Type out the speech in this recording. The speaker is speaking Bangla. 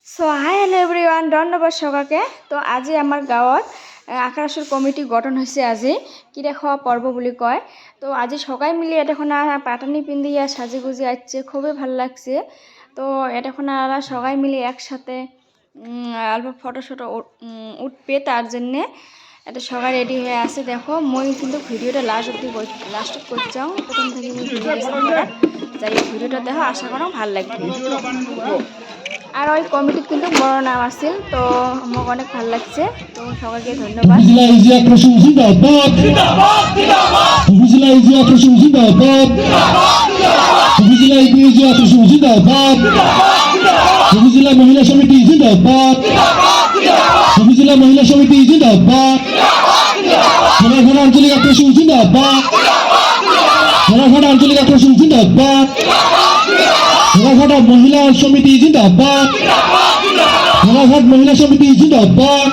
সো হাই হেল্ল' এভৰিৱান ধন্যবাদ সকাকে। তো আজি আমাৰ গাঁৱত আখৰাসুৰ কমিটি গঠন হৈছে। আজি কিৰেখোৱা পর্ব বুলি কয়। তো আজি সবাই মিলে এটাখনা পাটানি পিন্ধি সাজি গুজি আসছে, খুবই ভালো লাগছে। তো এটাখনা সবাই মিলে একসাথে অল্প ফটো শটো উঠবে, তার জন্যে এটা সবাই রেডি হয়ে আছে। দেখো মই কিন্তু ভিডিওটা লাস্ট করছাও, প্রথম থেকে মই ভিডিও গেছিলাম যাই ভিডিওটা দেখো, আশা করো ভালো লাগবে। আর ওই কমিটির কিন্তু বড় নাম আছিল, তো মোক অনেক ভালো লাগছে। তো সবাইকে ধন্যবাদ। উপজেলা মহিলা সমিতি জিন্দাবাদ, উপজেলা মহিলা সমিতি জিন্দাবাদ, সোনারঘাট আঞ্চলিক আকর্ষণ জিন্দাবাদ, সোনারঘাট আঞ্চলিক আকর্ষণ জিন্দাবাদ, সোনারঘাট মহিলা সমিতি জিন্দাবাদ, সোনারঘাট মহিলা সমিতি জিন্দাবাদ।